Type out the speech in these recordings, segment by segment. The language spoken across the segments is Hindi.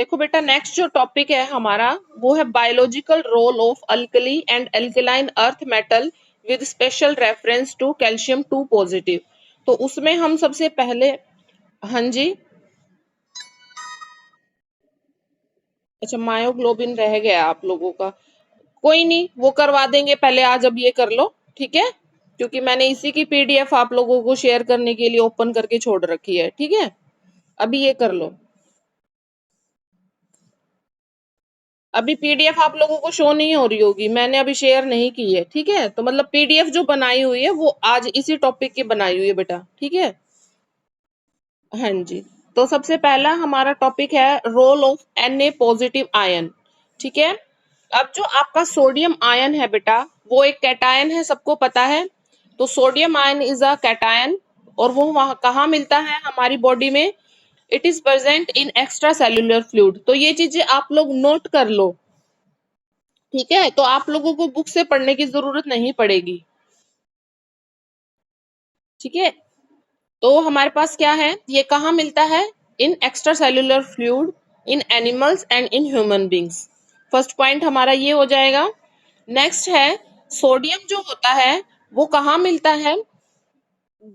देखो बेटा, नेक्स्ट जो टॉपिक है हमारा वो है biological role of alkali and alkaline earth metal with special reference to calcium 2 positive. तो उसमें हम सबसे पहले, हाँ जी, अच्छा मायोग्लोबिन रह गया आप लोगों का, कोई नहीं वो करवा देंगे, पहले आज अब ये कर लो, ठीक है, क्योंकि मैंने इसी की पीडीएफ आप लोगों को शेयर करने के लिए ओपन करके छोड़ रखी है, ठीक है, अभी ये कर लो। अभी पीडीएफ आप लोगों को शो नहीं हो रही होगी, मैंने अभी शेयर नहीं की है, ठीक है, तो मतलब पीडीएफ जो बनाई हुई है वो आज इसी टॉपिक की बनाई हुई है बेटा, ठीक है। हाँ जी, तो सबसे पहला हमारा टॉपिक है role of Na positive ion, ठीक है। अब जो आपका सोडियम आयन है बेटा, वो एक कैटायन है, सबको पता है। तो sodium ion is a cation, और वो वहां कहाँ मिलता है हमारी बॉडी में? It is present in extracellular fluid. तो ये चीजें आप लोग नोट कर लो, ठीक है, तो आप लोगों को बुक से पढ़ने की जरूरत नहीं पड़ेगी, ठीक है। तो हमारे पास क्या है, ये कहाँ मिलता है? In extracellular fluid in animals and in human beings. First point हमारा ये हो जाएगा। नेक्स्ट है, सोडियम जो होता है वो कहाँ मिलता है?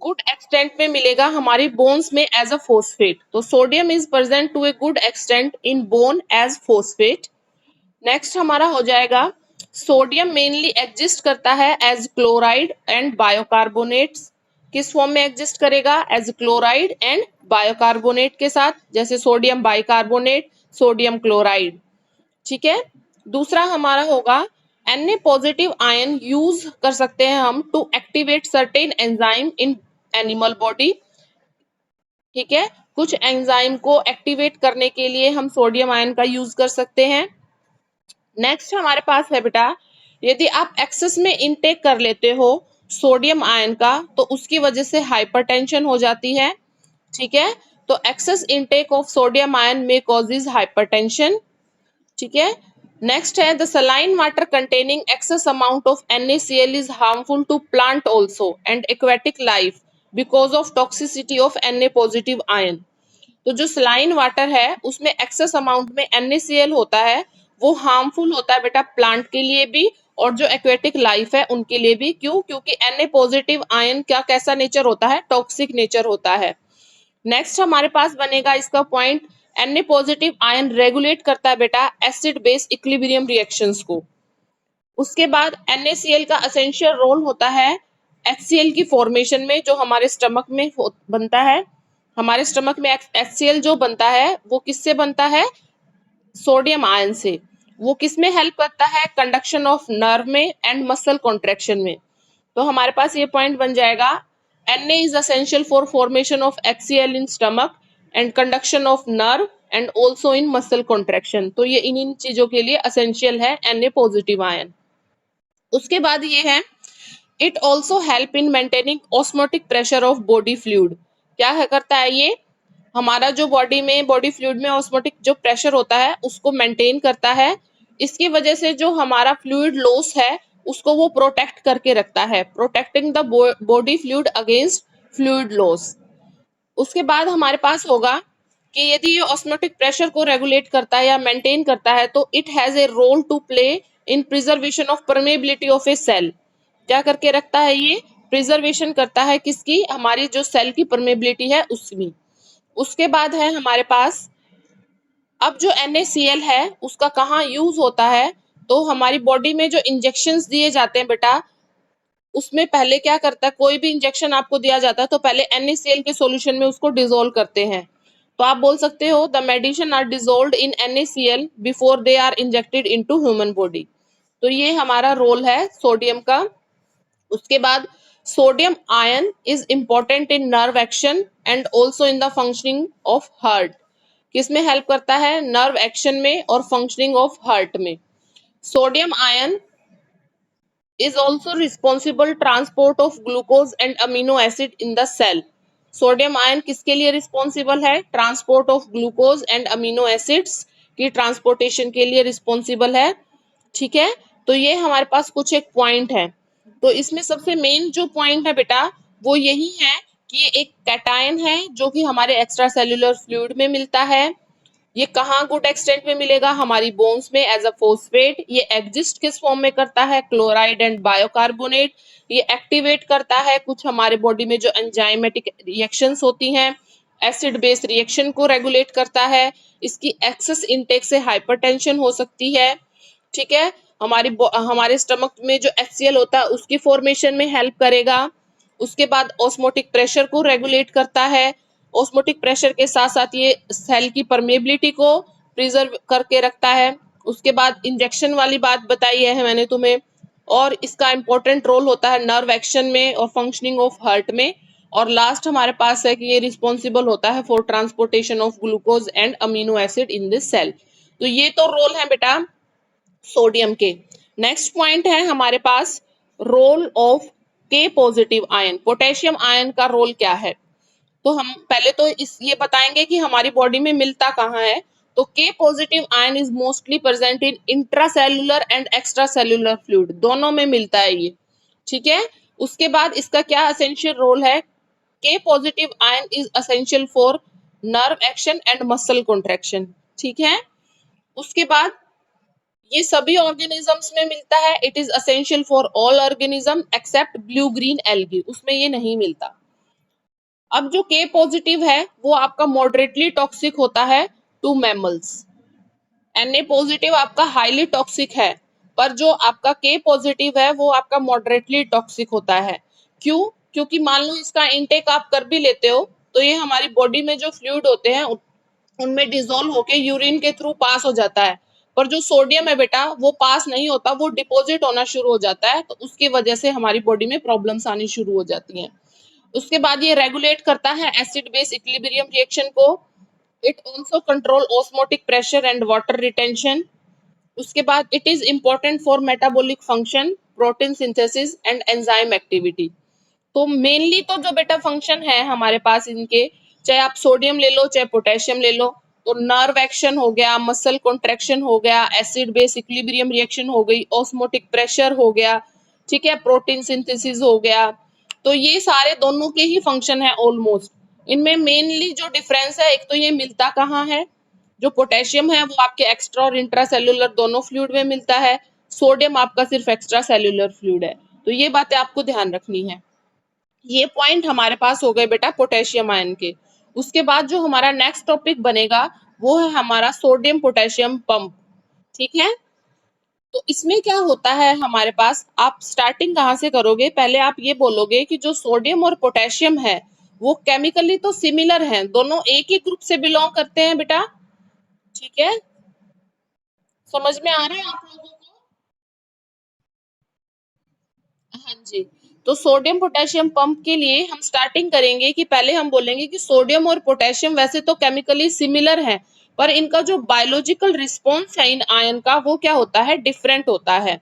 गुड एक्सटेंट में मिलेगा हमारी बोन्स में एज अ फोस्फेट। तो sodium is present to a good extent in bone as phosphate. Next हमारा हो जाएगा, सोडियम मेनली एग्जिस्ट करता है एज क्लोराइड एंड बायोकार्बोनेट्स। किस फॉर्म में एग्जिस्ट करेगा? एज क्लोराइड एंड बायोकार्बोनेट के साथ, जैसे सोडियम बाइकार्बोनेट, सोडियम क्लोराइड, ठीक है। दूसरा हमारा होगा, Na पॉजिटिव आयन यूज कर सकते हैं हम to activate certain enzyme in animal body, ठीक है। कुछ एंजाइम को एक्टिवेट करने के लिए हम सोडियम आयन का यूज कर सकते हैं। नेक्स्ट हमारे पास है बेटा, यदि आप एक्सेस में इनटेक कर लेते हो सोडियम आयन का, तो उसकी वजह से हाइपरटेंशन हो जाती है, ठीक है। तो excess intake of sodium ion में कॉजेज हाइपरटेंशन, ठीक है। नेक्स्ट है, the saline water containing excess amount of NaCl is harmful to plant also and aquatic life because of toxicity of Na positive ion. तो जो सलाइन वाटर है उसमें एक्सेस अमाउंट में NaCl होता है, वो हार्मफुल होता है बेटा प्लांट के लिए भी और जो एक्वेटिक लाइफ है उनके लिए भी। क्यों? क्योंकि Na पॉजिटिव आयन का कैसा नेचर होता है? टॉक्सिक नेचर होता है। नेक्स्ट हमारे पास बनेगा इसका point, Na positive ion regulate करता है बेटा एसिड बेस इक्विलिब्रियम रिएक्शंस को। उसके बाद NaCl का एसेंशियल रोल होता है HCl की फॉर्मेशन में, जो हमारे स्टमक में बनता है। हमारे स्टमक में HCl जो बनता है वो किससे बनता है? सोडियम आयन से। वो किस में हेल्प करता है? कंडक्शन ऑफ नर्व में एंड मसल कॉन्ट्रेक्शन में। तो हमारे पास ये पॉइंट बन जाएगा, Na is essential for formation of HCl in stomach and conduction of nerve and also in muscle contraction। तो ये इन चीजों के लिए एसेंशियल है Na पॉजिटिव आयन। उसके बाद ये है, it also help in maintaining osmotic pressure of body fluid. क्या है करता है ये? हमारा जो बॉडी फ्लूइड में ऑस्मोटिक जो प्रेशर होता है उसको मेंटेन करता है। इसकी वजह से जो हमारा फ्लूइड लॉस है उसको वो प्रोटेक्ट करके रखता है, protecting the body fluid against fluid loss. उसके बाद हमारे पास होगा कि यदि ये ऑस्मोटिक प्रेशर को रेगुलेट करता है या मेंटेन करता है तो it has a role to play in preservation of permeability of a cell. क्या करके रखता है ये? प्रिजर्वेशन करता है किसकी? हमारी जो सेल की परमेबिलिटी है उसकी। उसके बाद है हमारे पास, अब जो NaCl है उसका कहाँ यूज होता है? तो हमारी बॉडी में जो इंजेक्शंस दिए जाते हैं बेटा, उसमें पहले क्या करता है, कोई भी इंजेक्शन आपको दिया जाता है तो पहले NaCl के सॉल्यूशन में उसको डिसॉल्व करते हैं। तो आप बोल सकते हो the medicine are dissolved in NaCl before they are injected into human body. तो ये हमारा रोल है सोडियम का। उसके बाद, sodium ion is important in nerve action and also in the functioning of heart. किसमें हेल्प करता है? नर्व एक्शन में और फंक्शनिंग ऑफ हार्ट में। Sodium ion is also responsible transport of glucose and amino acid in the cell। Sodium ion किसके लिए रिस्पॉन्सिबल है? Transport of glucose and amino acids की ट्रांसपोर्टेशन के लिए रिस्पॉन्सिबल है, ठीक है। तो ये हमारे पास कुछ एक पॉइंट है। तो इसमें सबसे मेन जो पॉइंट है बेटा वो यही है कि ये एक कैटायन है जो कि हमारे एक्स्ट्रा सेल्यूलर फ्लूइड में मिलता है। ये कहाँ गुड एक्सटेंट में मिलेगा? हमारी बोन्स में एज अ फोस्फेट। ये एग्जिस्ट किस फॉर्म में करता है? Chloride and bicarbonate. ये एक्टिवेट करता है कुछ हमारे बॉडी में जो एंजाइमेटिक रिएक्शंस होती हैं, एसिड बेस रिएक्शन को रेगुलेट करता है। इसकी एक्सेस इनटेक से हाइपरटेंशन हो सकती है, ठीक है। हमारे स्टमक में जो HCl होता है उसकी फॉर्मेशन में हेल्प करेगा। उसके बाद ऑस्मोटिक प्रेशर को रेगुलेट करता है। ऑस्मोटिक प्रेशर के साथ साथ ये सेल की परमेबिलिटी को प्रिजर्व करके रखता है। उसके बाद इंजेक्शन वाली बात बताई है मैंने तुम्हें, और इसका इंपॉर्टेंट रोल होता है नर्व एक्शन में और फंक्शनिंग ऑफ हार्ट में। और लास्ट हमारे पास है कि ये रिस्पॉन्सिबल होता है for transportation of glucose and amino acid in this cell. तो ये तो रोल है बेटा सोडियम के। नेक्स्ट पॉइंट है हमारे पास रोल ऑफ के पॉजिटिव आयन। पोटेशियम आयन का रोल क्या है? तो हम पहले तो ये बताएंगे कि हमारी बॉडी में मिलता कहाँ है। तो के positive ion is mostly present in intracellular and extra cellular fluid, दोनों में मिलता है ये, ठीक है। उसके बाद इसका क्या एसेंशियल रोल है? के positive ion is essential for nerve action and muscle contraction, ठीक है। उसके बाद ये सभी ऑर्गेनिजम्स में मिलता है। It is essential for all organism except blue green algae, उसमें ये नहीं मिलता। अब जो के पॉजिटिव है वो आपका मॉडरेटली टॉक्सिक होता है टू मैमल्स। Na पॉजिटिव आपका हाईली टॉक्सिक है, पर जो आपका के पॉजिटिव है वो आपका मॉडरेटली टॉक्सिक होता है। क्यों? क्योंकि मान लो इसका इनटेक आप कर भी लेते हो तो ये हमारी बॉडी में जो फ्लूइड होते हैं उनमें डिसॉल्व होके यूरिन के थ्रू पास हो जाता है। पर जो सोडियम है बेटा वो पास नहीं होता, वो डिपॉजिट होना शुरू हो जाता है, तो उसकी वजह से हमारी बॉडी में प्रॉब्लम्स आनी शुरू हो जाती हैं। उसके बाद ये रेगुलेट करता है एसिड बेस इक्विलिब्रियम रिएक्शन को। It also control osmotic pressure and water retention. उसके बाद it is important for metabolic function, protein synthesis and enzyme activity. तो मेनली तो जो बेटा फंक्शन है हमारे पास इनके, चाहे आप सोडियम ले लो चाहे पोटेशियम ले लो, तो नर्व एक्शन हो गया, मसल कॉन्ट्रैक्शन हो गया, एसिड बेस इक्विलिब्रियम रिएक्शन हो गई, ऑस्मोटिक प्रेशर हो गया, ठीक है, प्रोटीन सिंथेसिस हो गया। तो ये सारे दोनों के ही फंक्शन है ऑलमोस्ट। इनमें मेनली जो डिफरेंस है, एक तो ये मिलता कहाँ है, जो पोटेशियम है वो आपके एक्स्ट्रा और इंट्रा सेल्यूलर दोनों फ्लूइड में मिलता है, सोडियम आपका सिर्फ एक्स्ट्रा सेल्यूलर फ्लूइड है। तो ये बातें आपको ध्यान रखनी है। ये पॉइंट हमारे पास हो गए बेटा पोटेशियम आयन के। उसके बाद जो हमारा नेक्स्ट टॉपिक बनेगा वो है हमारा सोडियम पोटेशियम पंप, ठीक है। तो इसमें क्या होता है हमारे पास, आप स्टार्टिंग कहाँ से करोगे? पहले आप ये बोलोगे कि जो सोडियम और पोटेशियम है वो केमिकली तो सिमिलर हैं, दोनों एक ही ग्रुप से बिलोंग करते हैं बेटा, ठीक है। समझ में आ रहा है आप लोगों को? हाँ जी। तो सोडियम पोटेशियम पंप के लिए हम स्टार्टिंग करेंगे कि पहले हम बोलेंगे कि सोडियम और पोटेशियम वैसे तो केमिकली सिमिलर हैं, पर इनका जो बायोलॉजिकल रिस्पॉन्स है इन आयन का वो क्या होता है, डिफरेंट होता है।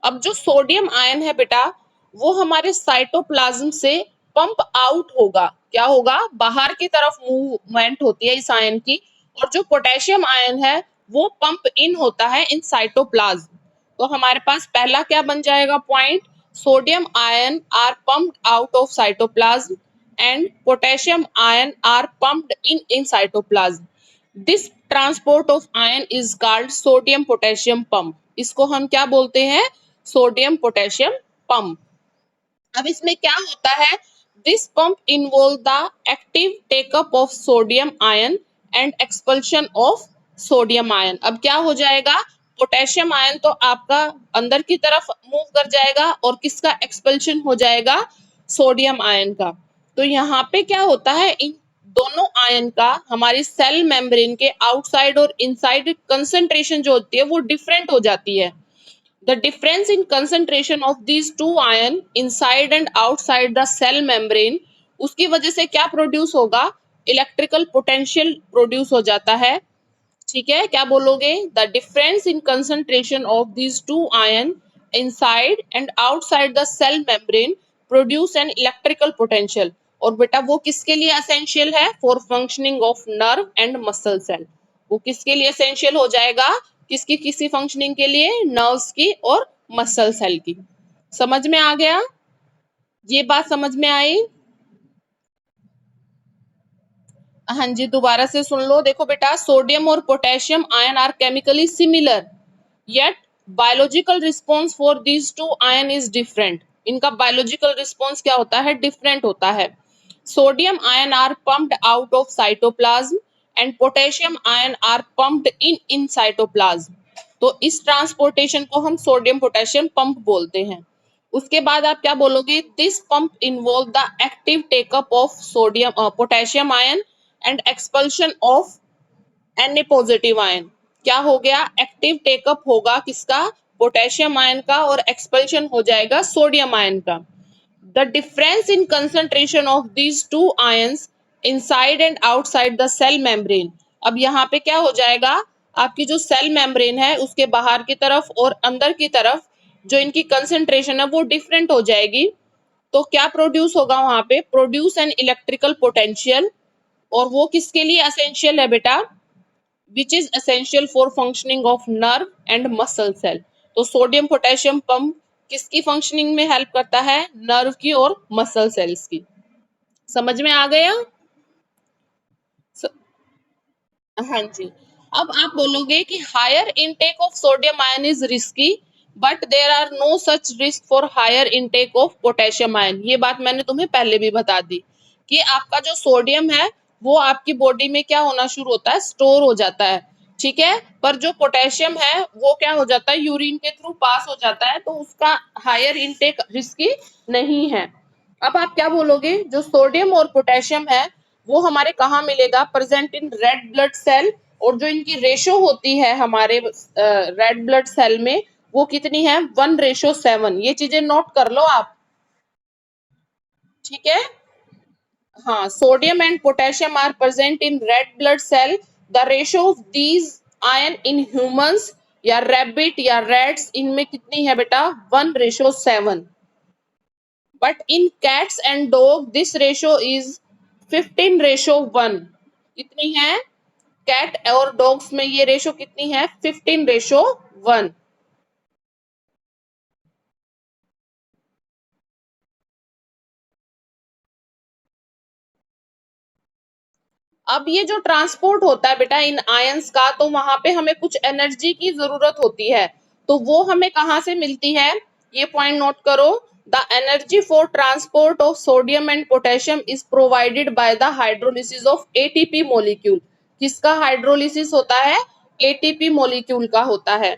अब जो सोडियम आयन है बेटा वो हमारे साइटोप्लाज्म से पंप आउट होगा, क्या होगा, बाहर की तरफ मूवमेंट होती है इस आयन की। और जो पोटेशियम आयन है वो पंप इन होता है इन साइटोप्लाज्म। तो हमारे पास पहला क्या बन जाएगा point, sodium ion are pumped out of cytoplasm and potassium ion are pumped in cytoplasm. This transport of ion is called sodium potassium pump. इसको हम क्या बोलते हैं, सोडियम पोटेशियम पंप। अब इसमें क्या होता है, this pump involve the active take up of sodium ion and expulsion of sodium ion. अब क्या हो जाएगा, पोटेशियम आयन तो आपका अंदर की तरफ मूव कर जाएगा और किसका एक्सपल्शन हो जाएगा, सोडियम आयन का। तो यहाँ पे क्या होता है, इन दोनों आयन का हमारी सेल मेम्ब्रेन के आउटसाइड और इनसाइड कंसंट्रेशन जो होती है वो डिफरेंट हो जाती है। The difference in concentration of these two ion inside and outside the cell membrane, उसकी वजह से क्या प्रोड्यूस होगा, इलेक्ट्रिकल पोटेंशियल प्रोड्यूस हो जाता है, ठीक है। क्या बोलोगे, the difference in concentration of these two ion inside and outside the cell membrane produce an electrical potential. और बेटा वो किसके लिए एसेंशियल है, for functioning of nerve and muscle cell. वो किसके लिए एसेंशियल हो जाएगा, किसकी किसी फंक्शनिंग के लिए, नर्व्स की और मसल सेल की। समझ में आ गया, ये बात समझ में आई? हाँ जी, दोबारा से सुन लो। देखो बेटा, सोडियम और potassium ion are chemically similar, yet biological response for these two ion is different. इनका बायोलॉजिकल रिस्पॉन्स क्या होता है? डिफरेंट होता है। Sodium ion are pumped out of cytoplasm and potassium ion are pumped in cytoplasm. तो इस ट्रांसपोर्टेशन को हम सोडियम पोटेशियम पंप बोलते हैं। उसके बाद आप क्या बोलोगे? This pump involve the active take up of sodium potassium ion and expulsion of Na positive ion. क्या हो गया? एक्टिव टेकअप होगा किसका? पोटेशियम आयन का, और एक्सपल्शन हो जाएगा सोडियम आयन का। The difference in concentration of these two ions inside and outside the cell membrane. अब यहाँ पे क्या हो जाएगा? आपकी जो सेल मेम्ब्रेन है उसके बाहर की तरफ और अंदर की तरफ जो इनकी कंसंट्रेशन है वो डिफरेंट हो जाएगी। तो क्या प्रोड्यूस होगा वहां पे? Produce an electrical potential. और वो किसके लिए एसेंशियल है बेटा? Which is essential for functioning of nerve and muscle cell. तो सोडियम पोटेशियम पंप किसकी फंक्शनिंग में हेल्प करता है? नर्व की और मसल सेल्स की। समझ में आ गया? स- हाँ जी। अब आप बोलोगे कि higher intake of sodium ion is risky, but there are no such risk for higher intake of potassium ion. ये बात मैंने तुम्हें पहले भी बता दी कि आपका जो सोडियम है वो आपकी बॉडी में क्या होना शुरू होता है? स्टोर हो जाता है, ठीक है। पर जो पोटेशियम है वो क्या हो जाता है? यूरिन के थ्रू पास हो जाता है, तो उसका हायर इनटेक रिस्की नहीं है। अब आप क्या बोलोगे? जो सोडियम और पोटेशियम है वो हमारे कहाँ मिलेगा? Present in red blood cell. और जो इनकी रेशो होती है हमारे रेड ब्लड सेल में, वो कितनी है? 1:7। ये चीजें नोट कर लो आप, ठीक है। हाँ, sodium and potassium are present in red blood cell. The ratio of these ion in humans या रैबिट या रैट्स, इनमें कितनी है बेटा? 1:7। But in cats and dog this ratio is 15:1। कितनी है? कैट और डॉग्स में ये रेशो कितनी है? 15:1। अब ये जो ट्रांसपोर्ट होता है बेटा इन आयंस का, तो वहां पे हमें कुछ एनर्जी की जरूरत होती है। तो वो हमें कहाँ से मिलती है? ये पॉइंट नोट करो। The energy for transport of sodium and potassium is provided by the hydrolysis of ATP molecule. किसका हाइड्रोलिसिस होता है? एटीपी मॉलिक्यूल का होता है,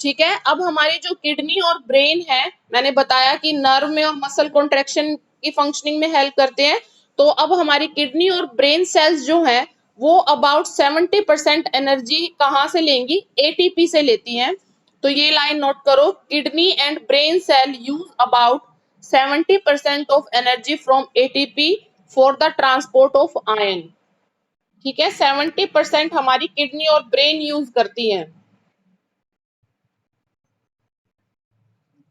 ठीक है। अब हमारी जो किडनी और ब्रेन है, मैंने बताया कि नर्व में और मसल कॉन्ट्रेक्शन की फंक्शनिंग में हेल्प करते हैं। तो अब हमारी किडनी और ब्रेन सेल्स जो है वो अबाउट 70% एनर्जी कहाँ से लेंगी? एटीपी से लेती हैं। तो ये लाइन नोट करो, kidney and brain cell use about 70% of energy from ATP for the transport of ion, ठीक है। 70% हमारी किडनी और ब्रेन यूज करती हैं।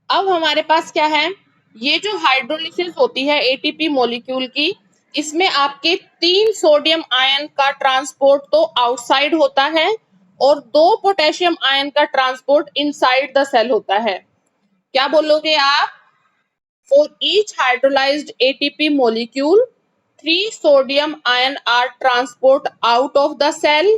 अब हमारे पास क्या है? ये जो हाइड्रोलिसिस होती है एटीपी मॉलिक्यूल की, इसमें आपके 3 सोडियम आयन का ट्रांसपोर्ट तो आउटसाइड होता है और 2 पोटेशियम आयन का ट्रांसपोर्ट इनसाइड द सेल होता है। क्या बोलोगे आप? For each hydrolyzed ATP molecule, 3 sodium ion are transported out of the cell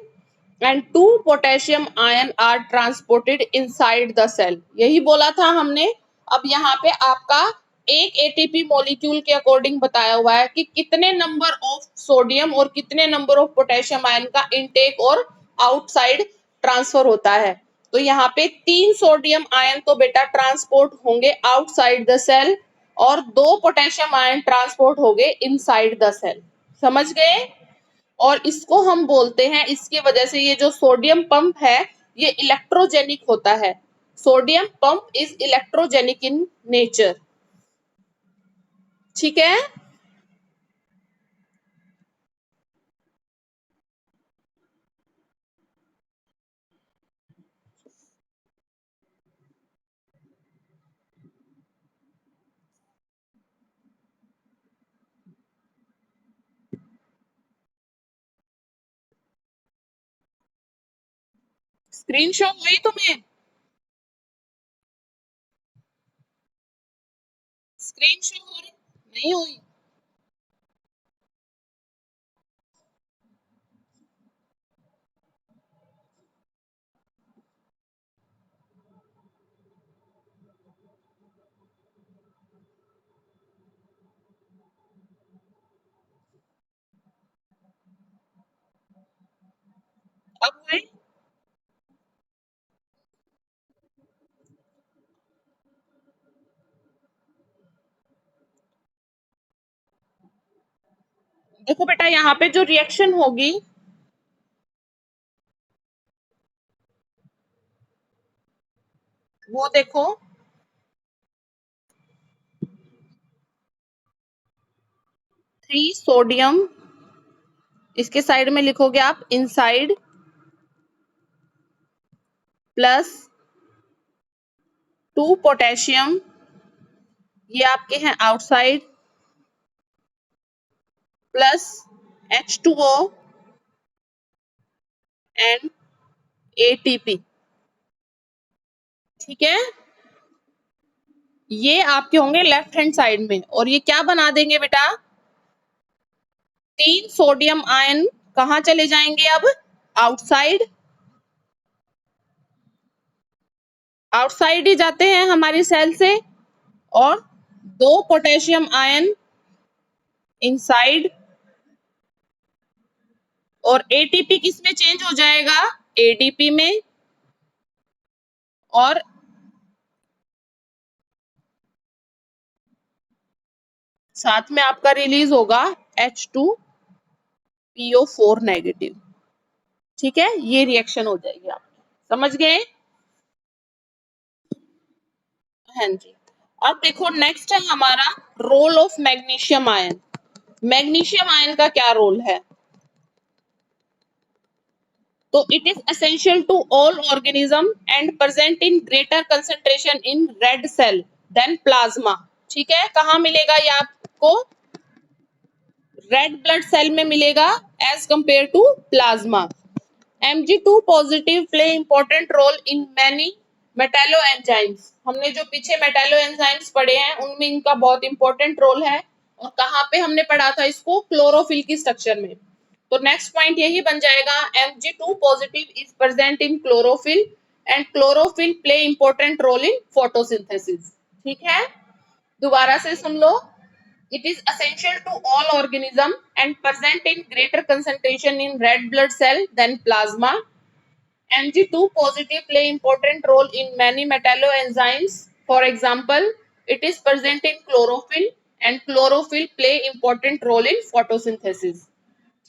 and 2 potassium ion are transported inside the cell। यही बोला था हमने। अब यहाँ पे आपका एक एटीपी मॉलिक्यूल के अकॉर्डिंग बताया हुआ है कि कितने नंबर ऑफ सोडियम और कितने नंबर ऑफ पोटेशियम आयन का इनटेक और आउटसाइड ट्रांसफर होता है। तो यहाँ पे 3 सोडियम आयन तो बेटा ट्रांसपोर्ट होंगे आउटसाइड द सेल और 2 पोटेशियम आयन ट्रांसपोर्ट हो गए इनसाइड द सेल। समझ गए? और इसको हम बोलते हैं, इसकी वजह से ये जो सोडियम पंप है ये इलेक्ट्रोजेनिक होता है। Sodium pump is electrogenic in nature, ठीक है। स्क्रीन शॉट हुई तुम्हें? स्क्रीन शॉट हो रही? नहीं हुई? देखो बेटा यहाँ पे जो रिएक्शन होगी वो देखो 3 सोडियम, इसके साइड में लिखोगे आप इनसाइड, प्लस 2 पोटेशियम, ये आपके हैं outside, plus H2O and ATP। ठीक है, ये आपके होंगे लेफ्ट हैंड साइड में, और ये क्या बना देंगे बेटा, 3 सोडियम आयन कहाँ चले जाएंगे अब, आउटसाइड, आउटसाइड ही जाते हैं हमारी सेल से, और 2 पोटेशियम आयन इनसाइड, और ATP किस में चेंज हो जाएगा, ADP में, और साथ में आपका रिलीज होगा H2PO4 नेगेटिव। ठीक है, ये रिएक्शन हो जाएगी आपकी, समझ गए। हाँ जी, अब देखो नेक्स्ट है हमारा role of magnesium ion. Magnesium ion का क्या रोल है, तो it is essential to all organism and present in greater concentration in red cell than plasma. ठीक है, कहाँ मिलेगा ये आपको, रेड ब्लड सेल में मिलेगा as compare to plasma. Mg2 positive play important role in many metallo enzymes. हमने जो पीछे मेटालो एंजाइम्स पढ़े हैं उनमें इनका बहुत इंपॉर्टेंट रोल है, और कहाँ पे हमने पढ़ा था इसको, क्लोरोफिल की स्ट्रक्चर में। तो नेक्स्ट पॉइंट यही बन जाएगा, Mg2 positive is present in chlorophyll and chlorophyll play important role in photosynthesis. ठीक है, दोबारा से सुन लो, it is essential to all organism and present in greater concentration in red blood cell than plasma. Mg2 positive play important role in many metalloenzymes. For example, it is present in chlorophyll and chlorophyll play important role in photosynthesis.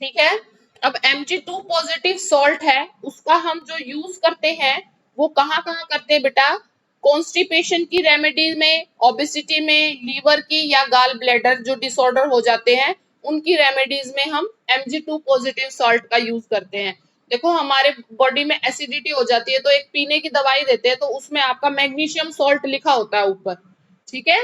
ठीक है, अब Mg2 पॉजिटिव सॉल्ट है, उसका हम जो यूज करते हैं वो कहाँ कहाँ करते हैं बेटा, कॉन्स्टिपेशन की रेमेडी में, ओबेसिटी में, लीवर की या गाल ब्लैडर जो डिसऑर्डर हो जाते हैं उनकी रेमेडीज में हम Mg2 पॉजिटिव सॉल्ट का यूज करते हैं। देखो हमारे बॉडी में एसिडिटी हो जाती है तो एक पीने की दवाई देते हैं, तो उसमें आपका मैग्नीशियम सॉल्ट लिखा होता है ऊपर। ठीक है,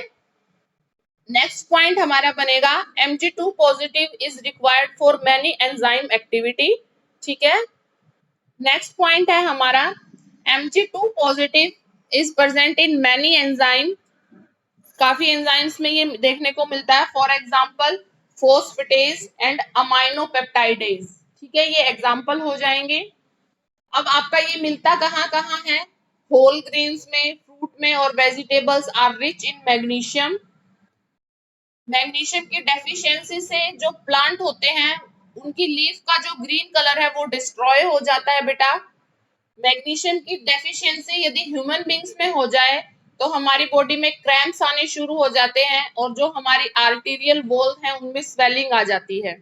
नेक्स्ट पॉइंट हमारा बनेगा Mg2 positive is required for many enzyme activity. ठीक है, नेक्स्ट पॉइंट है हमारा Mg2 positive is present in many enzyme. काफी एंजाइम्स में ये देखने को मिलता है, for example फोस्फेटेज and amino peptidase. ठीक है, ये एग्जांपल हो जाएंगे। अब आपका ये मिलता कहाँ कहाँ है, होल ग्रेन्स में, फ्रूट में, और vegetables are rich in magnesium. Magnesium की डेफिशिएंसी से जो प्लांट होते हैं उनकी लीफ का जो ग्रीन कलर है वो डिस्ट्रॉय हो जाता है बेटा। मैग्नीशियम की डेफिशिएंसी यदि ह्यूमन बींग्स में हो जाए तो हमारी बॉडी में क्रैम्प्स आने शुरू हो जाते हैं, और जो हमारी आर्टेरियल वॉल है उनमें स्वेलिंग आ जाती है।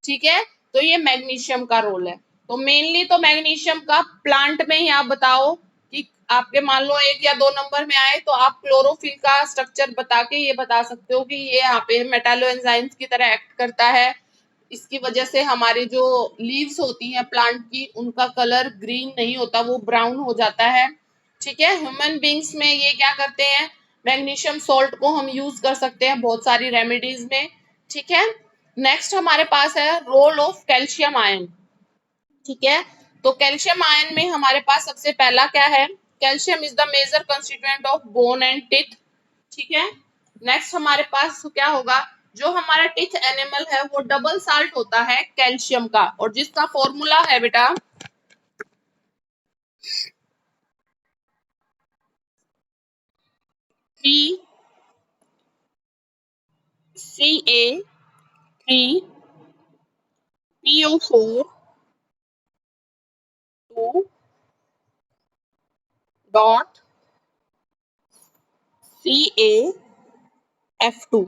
ठीक है, तो ये मैग्नीशियम का रोल है। तो मेनली तो मैग्नीशियम का प्लांट में ही आप बताओ कि आपके मान लो 1 या 2 नंबर में आए तो आप क्लोरोफिल का स्ट्रक्चर बता के ये बता सकते हो कि ये यहाँ पे मेटालो एंजाइम्स की तरह एक्ट करता है, इसकी वजह से हमारी जो लीव्स होती हैं प्लांट की उनका कलर ग्रीन नहीं होता, वो ब्राउन हो जाता है। ठीक है, ह्यूमन बींग्स में ये क्या करते हैं, मैग्नीशियम सॉल्ट को हम यूज कर सकते हैं बहुत सारी रेमेडीज में। ठीक है, नेक्स्ट हमारे पास है रोल ऑफ कैल्शियम आयन। ठीक है, तो कैल्शियम आयन में हमारे पास सबसे पहला क्या है, calcium is the major constituent of bone and teeth. ठीक है, नेक्स्ट हमारे पास क्या होगा, जो हमारा टीथ एनिमल है वो डबल साल्ट होता है कैल्शियम का, और जिसका फॉर्मूला है बेटा CaCO2 डॉट CaF2।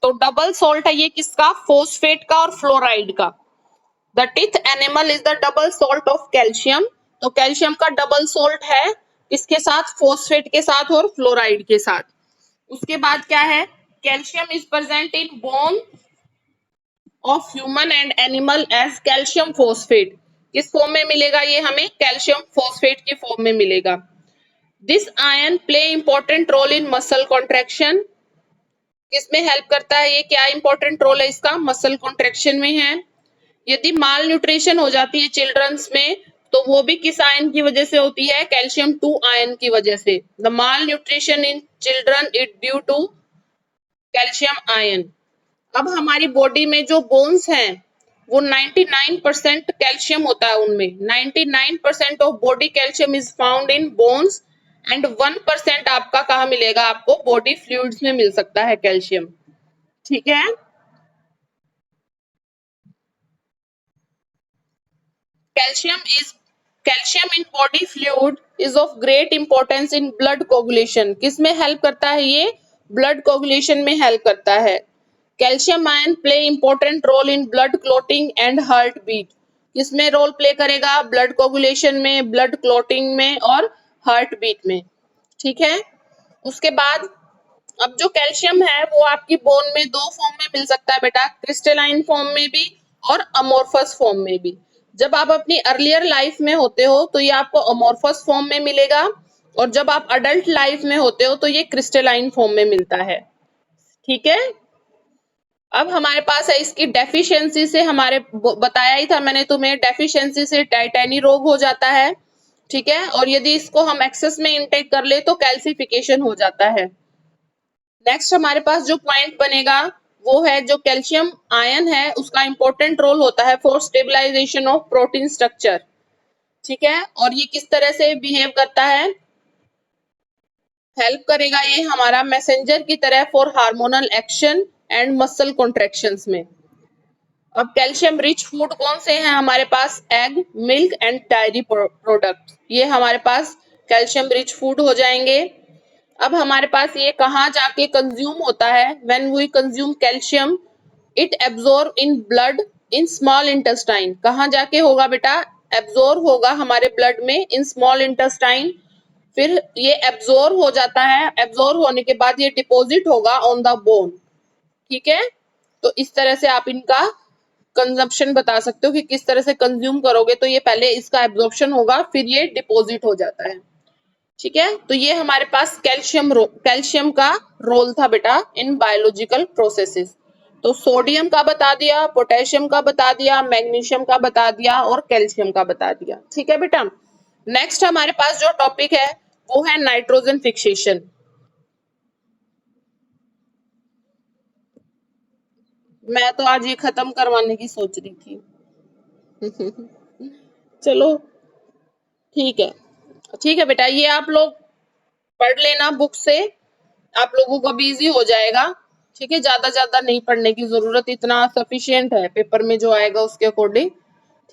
तो डबल सोल्ट है ये किसका? फोस्फेट का और फ्लोराइड का। The teeth animal is the double salt of calcium. तो कैल्शियम का डबल सोल्ट है किसके साथ? फोस्फेट के साथ और फ्लोराइड के साथ। उसके बाद क्या है? Calcium is present in bone of human and animal as calcium phosphate. किस फॉर्म में मिलेगा ये हमें? कैल्शियम फोस्फेट की फॉर्म में मिलेगा। This ion play important role in muscle contraction. किसमें हेल्प करता है ये? क्या इंपॉर्टेंट रोल है इसका? मसल कॉन्ट्रैक्शन में है। यदि माल न्यूट्रिशन हो जाती है चिल्ड्रंस में तो वो भी किस आयन की वजह से होती है? कैल्शियम 2 आयन की वजह से। The malnutrition in children is due to calcium ion. अब हमारी बॉडी में जो बोन्स हैं वो 99% कैल्शियम होता है उनमें। 99% of body calcium is found in bones and 1% आपका कहाँ मिलेगा? आपको बॉडी फ्लूइड्स में मिल सकता है कैल्शियम। ठीक है। Calcium in body fluid is of great importance in blood coagulation. किसमें हेल्प करता है ये? ब्लड कोगुलेशन में हेल्प करता है। Calcium ion play important role in blood clotting and heart beat. किसमें रोल प्ले करेगा? ब्लड कोगुलेशन में, ब्लड क्लॉटिंग में और हार्ट बीट में। ठीक है। उसके बाद अब जो कैल्शियम है वो आपकी बोन में दो फॉर्म में मिल सकता है बेटा, क्रिस्टलाइन फॉर्म में भी और अमोर्फस फॉर्म में भी। जब आप अपनी अर्लियर लाइफ में होते हो तो ये आपको अमोर्फस फॉर्म में मिलेगा और जब आप अडल्ट लाइफ में होते हो तो ये क्रिस्टलाइन फॉर्म में मिलता है। ठीक है। अब हमारे पास है इसकी डेफिशिएंसी से, हमारे बताया ही था मैंने तुम्हें, डेफिशिएंसी से टाइटेनी रोग हो जाता है। ठीक है। और यदि इसको हम एक्सेस में इनटेक कर ले तो कैल्सिफिकेशन हो जाता है। नेक्स्ट हमारे पास जो पॉइंट बनेगा वो है जो कैल्शियम आयन है उसका इंपॉर्टेंट रोल होता है for stabilization of protein structure. ठीक है। और ये किस तरह से बिहेव करता है? हेल्प करेगा ये हमारा मैसेंजर की तरह for hormonal action and muscle contractions में। अब कैल्शियम रिच फूड कौन से हैं हमारे पास? Egg, milk and dairy product, ये हमारे पास कैल्शियम रिच फूड हो जाएंगे। अब हमारे पास ये कहाँ जाके कंज्यूम होता है? When we consume calcium it absorb in blood in small intestine. कहाँ जाके होगा बेटा? एब्जॉर्ब होगा हमारे ब्लड में इन स्मॉल इंटेस्टाइन। फिर ये एब्जॉर्ब हो जाता है, एब्जॉर्ब होने के बाद ये डिपॉजिट होगा ऑन द बोन। ठीक है। तो इस तरह से आप इनका कंजम्पशन बता सकते हो कि किस तरह से कंज्यूम करोगे तो ये पहले इसका एब्जॉर्प्शन होगा फिर ये डिपॉजिट हो जाता है। ठीक है। तो ये हमारे पास कैल्शियम का रोल था बेटा इन बायोलॉजिकल प्रोसेसेस। तो सोडियम का बता दिया, पोटेशियम का बता दिया, मैग्नीशियम का बता दिया और कैल्शियम का बता दिया। ठीक है बेटा। नेक्स्ट हमारे पास जो टॉपिक है वो है नाइट्रोजन फिक्सेशन। मैं तो आज ये खत्म करवाने की सोच रही थी। चलो ठीक है। ठीक है बेटा, ये आप लोग पढ़ लेना बुक से, आप लोगों को भी इजी हो जाएगा। ठीक है। ज्यादा नहीं पढ़ने की जरूरत, इतना सफिशियंट है पेपर में जो आएगा उसके अकॉर्डिंग।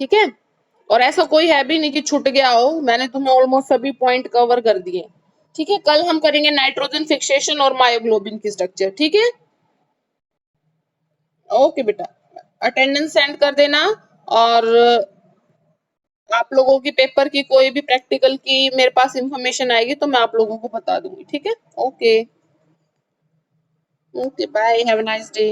ठीक है। और ऐसा कोई है भी नहीं कि छूट गया हो, मैंने तुम्हें ऑलमोस्ट सभी पॉइंट कवर कर दिए। ठीक है। कल हम करेंगे नाइट्रोजन फिक्सेशन और मायोग्लोबिन की स्ट्रक्चर। ठीक है। ओके बेटा, अटेंडेंस सेंड कर देना। और आप लोगों की पेपर की कोई भी प्रैक्टिकल की मेरे पास इंफॉर्मेशन आएगी तो मैं आप लोगों को बता दूंगी। ठीक है। Okay okay, bye, have a nice day.